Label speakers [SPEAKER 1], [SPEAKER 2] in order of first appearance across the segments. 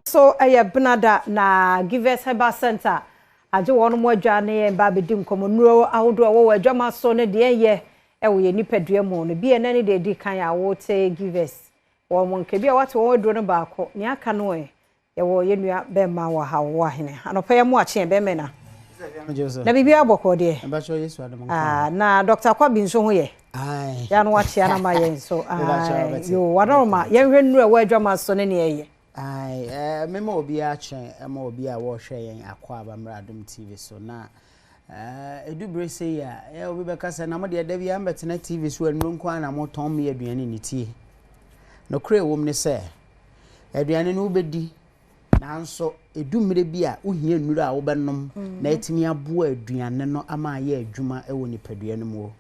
[SPEAKER 1] So benada na give us Herbal Center. Aje wonu mo adwa na ye ba bedi nkomo nuro ahodo wo adwa ma so ne de ye wo ye nipadua mu no bi ena ne de di kan ya wo te give us wo mo nke bi a wate wo aduro no ba ko ne aka no ye wo ye nua be ma wa ha wo ahene anopa ye mu ache be me na na bibi aboko de na Dr. Kwabi nso ho ye ya no wache na ma ye so yo wadoma ye hwe nuro wo adwa ma so ne ye
[SPEAKER 2] mema obi a chen ema obi a wo hwe yen akwa abamra Adom TV so na edubre say ya obi be kasa na mo de da bia mbetena TV so anu nko na mo ton me aduane ni tie no kre wom ne se aduane no ubedi nanso edumre bi a ohia nnuru a wo benom na etimi abo aduane no ama ye adwuma ewo nipadua no mo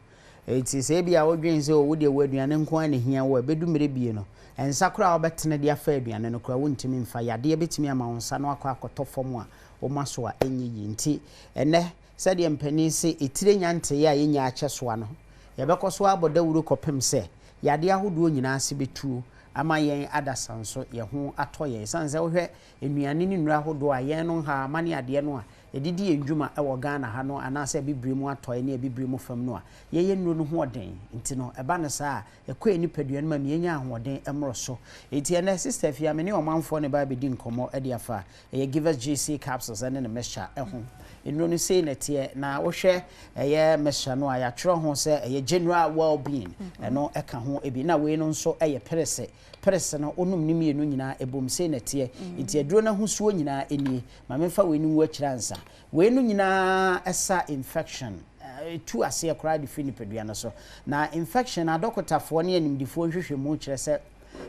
[SPEAKER 2] eti se bia wo dwen se wo de wo aduane nko na hia wo bedumre bi no ensakura obetene de afa aduane no kura wontimi mfa yade betimi ama wonsa no akọ akotofom a wo maso a enye yi nti ene se de mpani se etire nyante ya yenya achesoa no ye bekoso aboda wuro kopem se yade ahodo nyina ase betuo ama yen adasanso ye ho atoye sanse wo hwe enuane ni nura ahodo a yen no ha amane ade no a edidi endwuma ewo Ghana ha no anase bibremu atoye na bibremu fam no a ye nuro no ho oden nti no eba ne sa ekọ enipadua no ma mienya ahoden emro so eti ene sister fia me ne omanfo ne ba bedi nkomo ede afa ye give us GC capsules ene ne mesha eho enuro no sei netie na wo hwe ye mesha no a ya twro ho se ye general well-being eno eka ho ebi na we no nso ye perese no onum ni mienu nyina ebom sei netie eti aduro na husuo nyina eni ma mefa we ni wo akiransa we no nyina esa infection tu ase akra de fini pedua no so na infection adokotafo ne animdifo hwehwemu kire se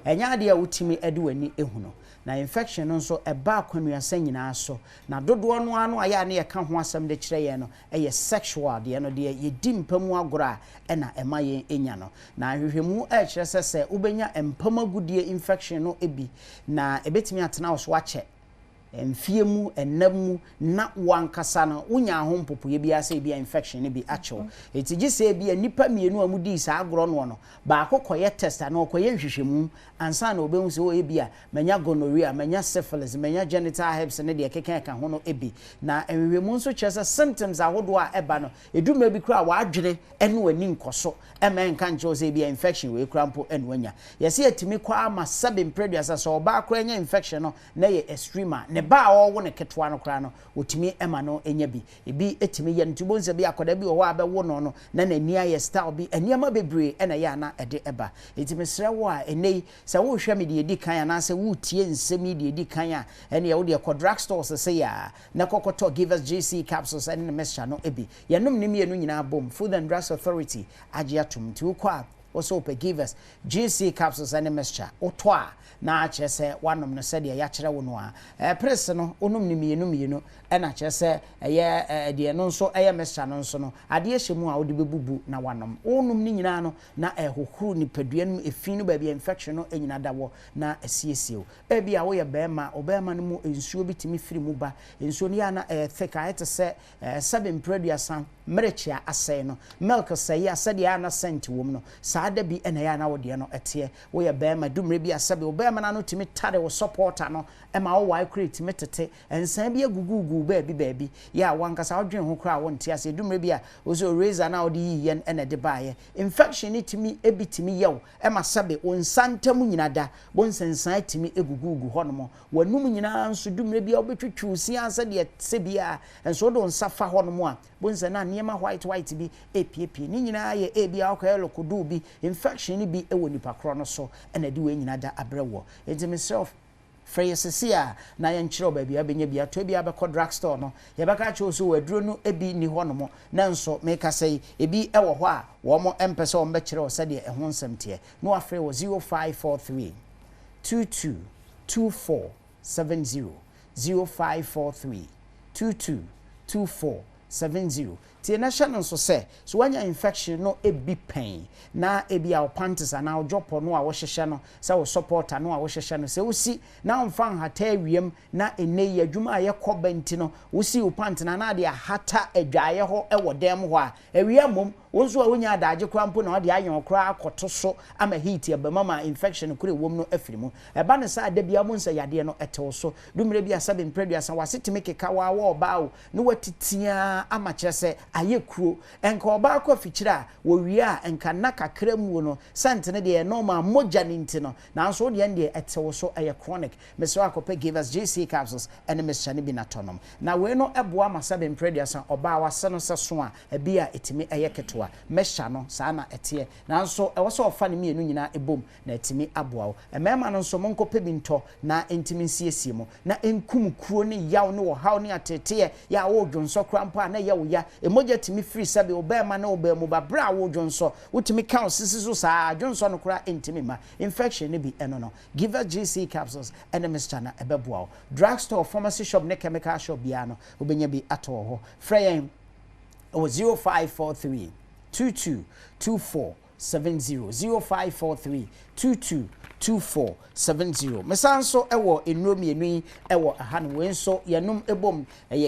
[SPEAKER 2] enya ade a wutimi ade wani ehuno na infection nso eba akwanuasa nyina so na dodo no ano aya ne yeka ho asem de kire ye no eye sexual de no de ye di mpamu agora na ema ye enya no na hwehwemu a kire se ubenya empamagudie infection no ebi na ebetimi atena so ache emfiemu ennamu na wankasa no unya ho mpopoye bia se bia infection ne bi acho etigi se bia nipa mienu amudi sa agro no ba akokoye test na okoye hwehwemu ansa na obehu se o ebia manya gonorrhea manya syphilis manya genital herpes ne de keken ka ho no ebi na enhwehemu nso kyerese symptoms ahodo a eba no eduma bi kra wa adwere ene wani nkoso emen kan nche se bia infection we krampo ene wanya yesi atimi kwa ama sabin preduasa so oba akra nya infection no na ye extreme ne ba wo ne ketwa no kra no otimi ema no enya bi ebi etimi ye ntubo nse bi akoda bi wo abe wo no na nani aye style bi eniama bebre ena ya na ede eba etimi sre wo a enei se wo hwa me de edi kan na se wo tie nsemi de edi kan a ene ye wo de drug stores se ya na kokoto give us GC capsules ene mesha no ebi yenom ne mienu nyina bom Food and Drugs Authority agiatum ti ukwa also pe give us GC capsules ene mesha otwa na achese wanom no se de ya kire wo no a press no onum ni mienu na achese eye de no nso eye mesha no nso no ade ehemu a odi bebubu na wanom onum ni nyina no na ehohuru ni padua no efin no ba bia infection no enyina dawo na asiesiew e bia wo ye bema obema no mu ensuo bitimi firi mu ba ensuo ni ya na thick a ete se 7 producer mrechia asay no milk say ya sade ya na scent wom no saada bi ena ya na wo de no ete wo ye bema dumre bi asabe obema na no timi tare wo supporter no ema wo wai create metete ensan bi agugugu baabi ya wankasa odwen ho kra wo ntia se dumre bi a ozo razor na wo de yiyen ena de baaye infection ni timi ebitimi yew ema sabe onsantam nyina da bonsensan timi egugugu honomo wanum nyina nso dumre bi a obetwetwu sia sade se bia enso do nsafa honomo a bonsana niema white bi epiepie ni nyina ye ebia akwa kodu bi infection ni bi ewo nipa kro no so ena de we nyina da abrewo enti myself freyesia na ye nkyerɛ ba bia bia to bia be drug store no ye beka che so waduro no ebi ni hɔ no mo na nso meka sɛ ebi ɛwɔ hɔ a wo mo empese wo be kyerɛ wo sɛ de ɛho nsɛm teɛ no afrɛ wo 0543 222470 0543 222470 tie na hye no so se so wanya infection no ebi pain na ebi a panties na ojopo no a wo hyehye no se wo supporter no a wo hyehye no se wosi na mfa nhata awiem na enei adwuma a ye koba nti no wosi wo pant na de ahata adwaye ho ewo dem ho a awia mom wonso a wonya adage krampo na ode ayen okra akoto so ama heat abamama infection kure wom no afirimu eba ne sa da bia mo nsa yade no etewo so dumre bia sabe mpreduasa wasetime keka wa oba o no watitia ama kyerese aye kuro enka oba akọ fikyira wo wi a enka na kakra mu no santene de normal moja ninti no na so de ende etewo so aye chronic meso akope give us JC capsules ene mesane bi natonom na we no eboa ma sabe mpreduasa oba wase no seso a bia etimi aye ketwa mesha no saa na ete na so ewo so ofa ne mienu nyina ebom na etimi aboa wo emema no so monkope bi nto na entimi siesie mo na enkum kuro ne yaw ne wo haw ne atete ya wo dwonso krampa na ya wo ya emoja timi free sabe obema na obemu ba bra wo dwonso wotimi count sisi so saa dwonso no kura entimi ma infection ne bi eno no give us GC capsules and Mr. na ebeboa wo drugstore pharmacy shop ne chemical shop bia no obenya bi ato ho freyen 0543 222470 0543 222470 mesanso ewo enromi enu ewo ahan wenso yenum ebom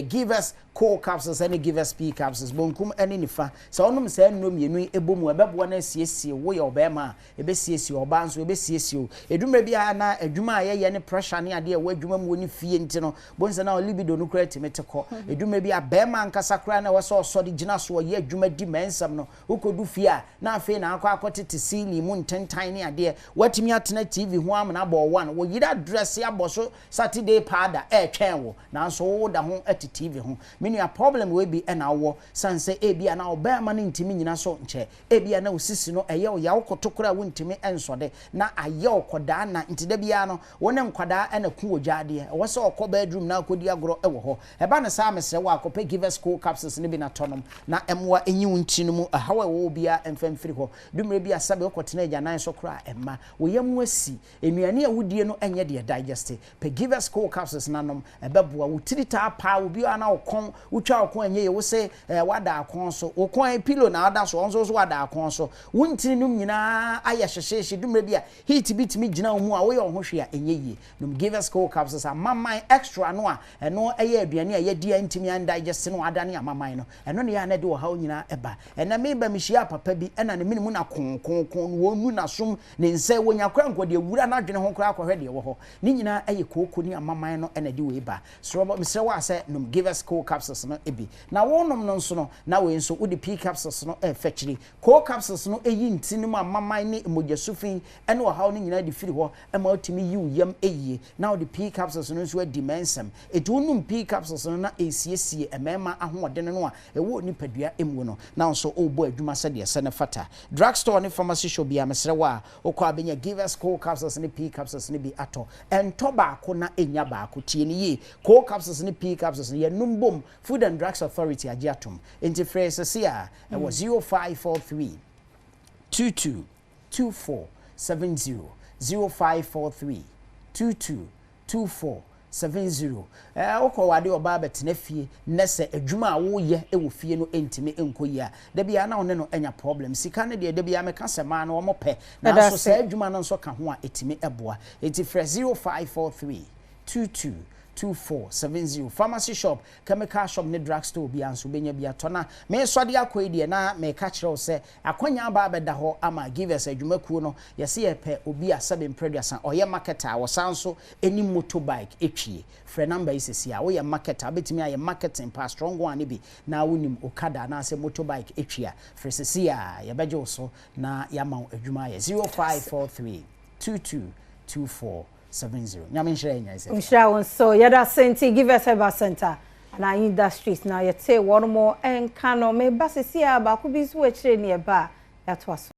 [SPEAKER 2] give us core capsules and give us P capsules bonkum ene nifa so onum sa enromi enu ebom ebebo na siesie wo ye obema ebe siesie oba nso ebe siesie edumre bia na adwuma aye ne pressure ne ade ewo adwuma mu ni fie ntino bonse na libido no kra timeteko edumre bia bema nkasa kra na wo so de gina so ye adwuma di mensam no ukodu fie a na afi na akotete sili mu ntentan ne ade watimi atena TV ho am na bo one wo yira dress ya boso Saturday powder twen wo na so wo da ho at TV ho menu a problem we bi na wo sanse bia na obema na ntimi nyina so nche bia na osisi no eye ya wokotokora wo ntimi ensode na aye okoda na ntida bia no wone nkwada na ku wojade wo se okọ bedroom na akodi agro ewo ho eba na sa mesre wa akọpe give us cool capsules ne bi na tonom na emwa enyi wunti no mu hawe wo bia emfamfiri ho dumre bia sabe okotena agyanan so kra emma wo yam asi enuane a wudie no enye de digest pe give us cool capsules nanom ebeboa wutiri ta pa obi ana okon wutwa okon enye ye wo se wada akon so okon pillow na wada so onso so wada akon so wuntiri num nyina aya hyehye dumre bia heat bitimi gina mu a wo ye ohwe a enye ye num give us cool capsules amamai extra no a eno eye aduane a ye dia ntimi an digest no adane amamai no eno ne ya na de wo ha nyina eba ena me ba mihia papa bi ena ne minimu na kon wo nu na som ne nse wonya kra nkode wura na dwene ho kra akohwe de wo ho ni nyina eye kooko ni amaman no ena de we ba so misre wa se num give us cool capsules no ebi na wonom no nso no na we nso udi P capsules no fetchiri cool capsules no eyi ntinum amaman ni emojasufin ena wo ha ni nyina de firi ho ema otimi yi yam eyi na udi P capsules no nso dimensem etunum P capsules no na esiesie emema ahoɔden no a ewo nipadua emu no na nso obo adwuma sɛ de sɛ ne fata drugstore ne pharmacy shop bia mesre wa okɔ abenya give us cool capsules ne P capsules ne bi ato ento baako na enya baako tie ne yi cool capsules ne P capsules ne ye numbom Food and Drugs Authority agiatom enti phrase se a e was 0543 222470 0543 222470 okọ wade oba betena fie nese adwuma a wo ye e wo fie no entimi enkoyi a da bia na one no enya problem sika ne de da bia meka sema na wo mope na so se adwuma no so ka ho a etimi eboa enti fresh 0543 222470 pharmacy shop chemical shop ne drugstore bia nso benya bia tona me so de akoyi na me ka kire wo se akwanya aba beda ho ama give us adwumakuo no yese ye pe obi a sabe producer oye marketer wo sanso eni motorbike etwie frɛ number is sia wo ye marketer betimi aye marketing pa strong one bi na wonim okada na se motorbike etwia frɛ sia ye beje wo so na yama adwuma ye 0543 222470 nyame nhire nya ise
[SPEAKER 1] nhira won so yada senti give us Herbal center na industries na yete one more enka no me basisi a ba ku bi so e kire ne ba ya to